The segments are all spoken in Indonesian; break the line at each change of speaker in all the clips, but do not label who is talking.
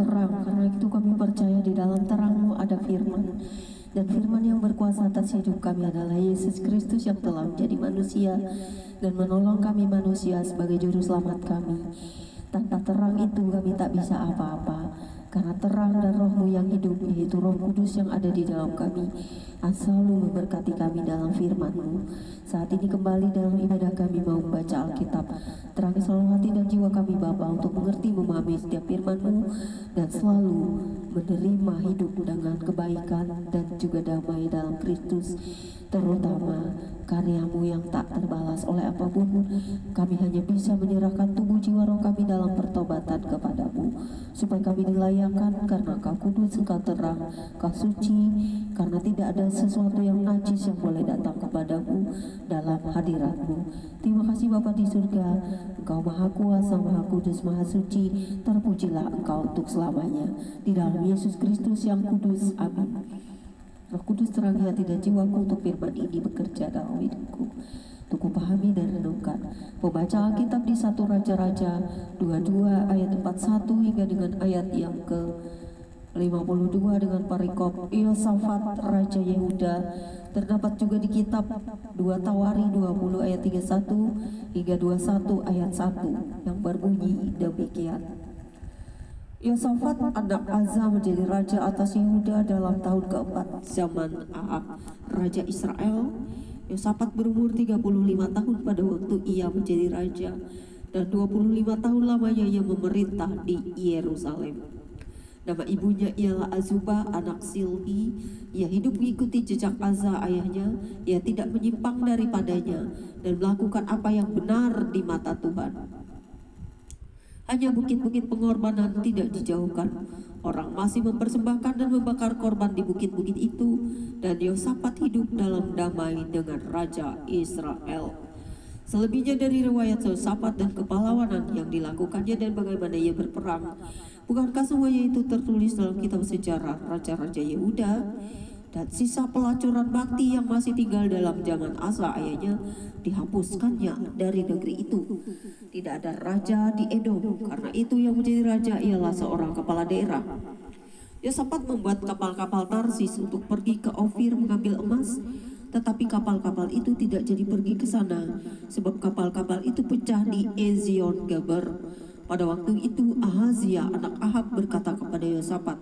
terang. Karena itu kami percaya di dalam terang-Mu ada firman, dan firman yang berkuasa atas hidup kami adalah Yesus Kristus yang telah menjadi manusia dan menolong kami manusia sebagai juru selamat kami. Tanpa terang itu kami tak bisa apa-apa, karena terang dan Roh-Mu yang hidup, yaitu Roh Kudus yang ada di dalam kami, selalu memberkati kami dalam firman-Mu. Saat ini kembali dalam ibadah kami mau membaca Alkitab. Terangi selalu hati dan jiwa kami Bapa untuk mengerti memahami setiap firman-Mu dan selalu menerima hidup dengan kebaikan dan juga damai dalam Kristus, terutama karya-Mu yang tak terbalas oleh apapun. Kami hanya bisa menyerahkan tubuh jiwa roh kami dalam pertobatan kepada-Mu, supaya kami dilayakkan karena Kau kudus, Engkau terang, Kau suci, karena tidak ada sesuatu yang najis yang boleh datang kepadamu dalam hadirat-Mu. Terima kasih Bapa di surga, Engkau maha kuasa, maha kudus, maha suci. Terpujilah Engkau untuk selamanya. Di dalam Yesus Kristus yang kudus, amin. Roh Kudus terangi hati dan jiwaku untuk firman ini bekerja dalam hidupku, untuk kupahami dan renungkan. Pembacaan Alkitab di 1 Raja-Raja 22 ayat 41 hingga dengan ayat yang ke 52 dengan parikop Yosafat Raja Yehuda. Terdapat juga di kitab 2 Tawari 20 ayat 31 hingga 21 ayat 1 yang berbunyi demikian. Yosafat anak Asa menjadi raja atas Yehuda dalam tahun keempat zaman Ahab Raja Israel. Yosafat berumur 35 tahun pada waktu ia menjadi raja, dan 25 tahun lamanya ia memerintah di Yerusalem. Nama ibunya ialah Azubah anak Silhi. Ia hidup mengikuti jejak Asa ayahnya. Ia tidak menyimpang daripadanya dan melakukan apa yang benar di mata Tuhan. Hanya bukit-bukit pengorbanan tidak dijauhkan. Orang masih mempersembahkan dan membakar korban di bukit-bukit itu, dan Yosafat hidup dalam damai dengan Raja Israel. Selebihnya dari riwayat Yosafat dan kepahlawanan yang dilakukannya dan bagaimana ia berperang, bukankah semuanya itu tertulis dalam kitab sejarah Raja-Raja Yehuda? Dan sisa pelacuran bakti yang masih tinggal dalam zaman Asa ayahnya dihapuskannya dari negeri itu. Tidak ada raja di Edom, karena itu yang menjadi raja ialah seorang kepala daerah. Yosafat membuat kapal-kapal Tarsis untuk pergi ke Ofir mengambil emas, tetapi kapal-kapal itu tidak jadi pergi ke sana, sebab kapal-kapal itu pecah di Ezion Geber. Pada waktu itu Ahazia anak Ahab berkata kepada Yosafat,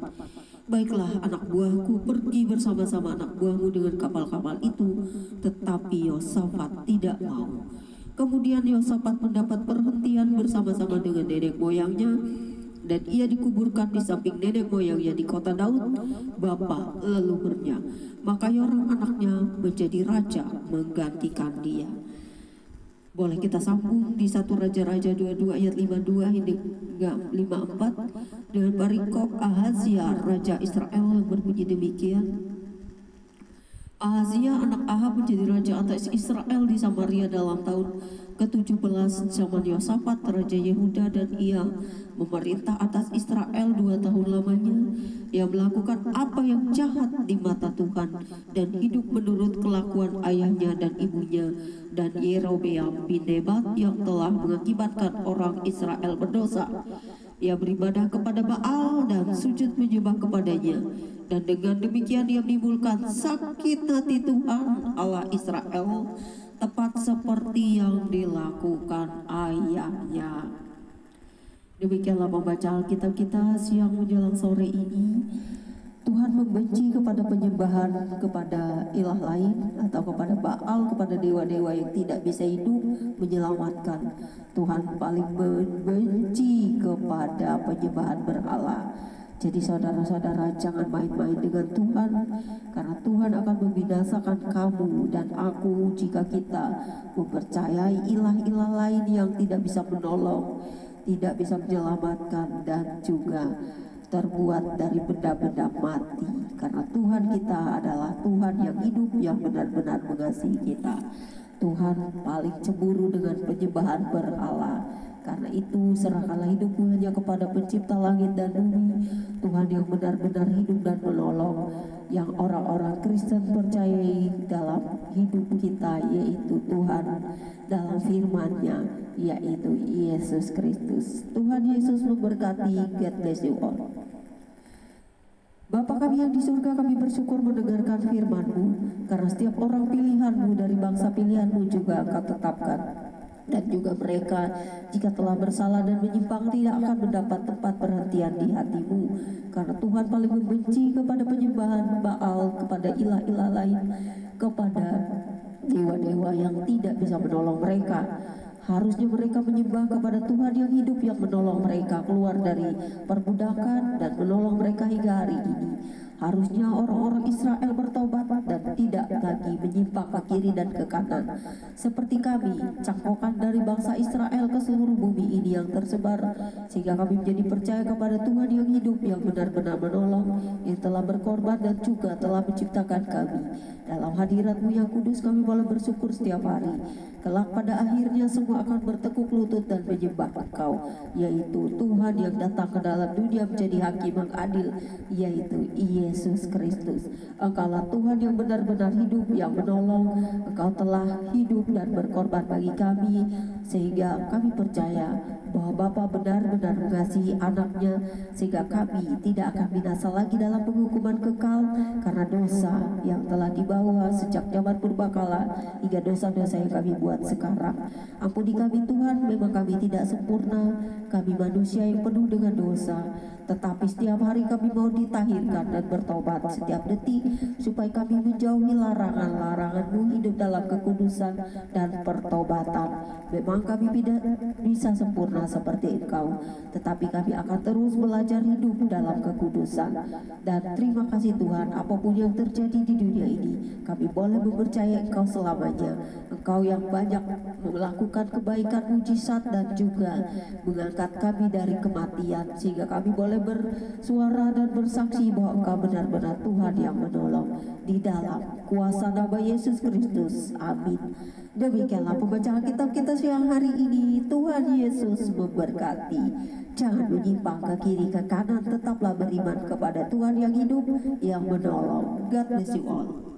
"Baiklah, anak buahku, pergi bersama-sama anak buahmu dengan kapal-kapal itu." Tetapi Yosafat tidak mau. Kemudian Yosafat mendapat perhentian bersama-sama dengan nenek moyangnya, dan ia dikuburkan di samping nenek moyangnya di kota Daud, bapa leluhurnya. Maka Yoram anaknya menjadi raja menggantikan dia. Boleh kita sambung di 1 Raja-Raja 22 ayat 52 hingga 54 dengan parikop Ahazia Raja Israel yang berbunyi demikian. Ahazia anak Ahab menjadi raja atas Israel di Samaria dalam tahun ke-17 zaman Yosafat Raja Yehuda, dan ia memerintah atas Israel 2 tahun lamanya. Ia melakukan apa yang jahat di mata Tuhan dan hidup menurut kelakuan ayahnya dan ibunya dan Yerobeam bin Nebat yang telah mengakibatkan orang Israel berdosa. Ia beribadah kepada Baal dan sujud menyembah kepadanya, dan dengan demikian ia menimbulkan sakit hati Tuhan Allah Israel, tepat seperti yang dilakukan ayahnya. Demikianlah pembacaan Alkitab kita siang menjelang sore ini. Tuhan membenci kepada penyembahan kepada ilah lain atau kepada Baal, kepada dewa-dewa yang tidak bisa hidup menyelamatkan. Tuhan paling membenci kepada penyembahan berhala. Jadi saudara-saudara, jangan main-main dengan Tuhan, karena Tuhan akan membinasakan kamu dan aku jika kita mempercayai ilah-ilah lain yang tidak bisa menolong, tidak bisa menyelamatkan, dan juga terbuat dari benda-benda mati. Karena Tuhan kita adalah Tuhan yang hidup, yang benar-benar mengasihi kita. Tuhan paling cemburu dengan penyembahan berhala. Karena itu serahkanlah hidupmu hanya kepada pencipta langit dan bumi, Tuhan yang benar-benar hidup dan menolong, yang orang-orang Kristen percayai dalam hidup kita, yaitu Tuhan dalam firman-Nya, yaitu Yesus Kristus. Tuhan Yesus memberkati. God bless you all. Bapa kami yang di surga, kami bersyukur mendengarkan firman-Mu, karena setiap orang pilihan-Mu dari bangsa pilihan-Mu juga Engkau tetapkan. Dan juga mereka jika telah bersalah dan menyimpang tidak akan mendapat tempat perhentian di hati-Mu, karena Tuhan paling membenci kepada penyembahan Baal, kepada ilah-ilah lain, kepada dewa-dewa yang tidak bisa menolong mereka. Harusnya mereka menyembah kepada Tuhan yang hidup, yang menolong mereka keluar dari perbudakan dan menolong mereka hingga hari ini. Harusnya orang-orang Israel bertobat dan tidak lagi menyimpang ke kiri dan ke kanan seperti kami, cangkokan dari bangsa Israel ke seluruh bumi ini yang tersebar, sehingga kami menjadi percaya kepada Tuhan yang hidup, yang benar-benar menolong, yang telah berkorban dan juga telah menciptakan kami. Dalam hadirat-Mu yang kudus kami boleh bersyukur setiap hari. Kelak pada akhirnya semua akan bertekuk lutut dan menyembah Engkau, yaitu Tuhan yang datang ke dalam dunia menjadi hakim yang adil, yaitu Yesus Kristus. Engkaulah Tuhan yang benar-benar hidup, yang menolong. Engkau telah hidup dan berkorban bagi kami, sehingga kami percaya bahwa Bapa benar-benar mengasihi anaknya, sehingga kami tidak akan binasa lagi dalam penghukuman kekal karena dosa yang telah dibawa sejak zaman purbakala hingga dosa-dosa yang kami buat sekarang. Ampuni kami Tuhan, memang kami tidak sempurna, kami manusia yang penuh dengan dosa, tetapi setiap hari kami mau ditahirkan dan bertobat setiap detik, supaya kami menjauhi larangan-larangan-Mu, hidup dalam kekudusan dan pertobatan. Memang kami tidak bisa sempurna seperti Engkau, tetapi kami akan terus belajar hidup dalam kekudusan. Dan terima kasih Tuhan, apapun yang terjadi di dunia ini, kami boleh mempercayai Engkau selamanya. Engkau yang banyak melakukan kebaikan, mujizat, dan juga mengangkat kami dari kematian, sehingga kami boleh bersuara dan bersaksi bahwa Engkau benar-benar Tuhan yang menolong. Di dalam kuasa nama Yesus Kristus, amin. Demikianlah pembacaan kitab kita siang hari ini. Tuhan Yesus memberkati. Jangan menyimpang ke kiri ke kanan, tetaplah beriman kepada Tuhan yang hidup, yang menolong. God bless you all.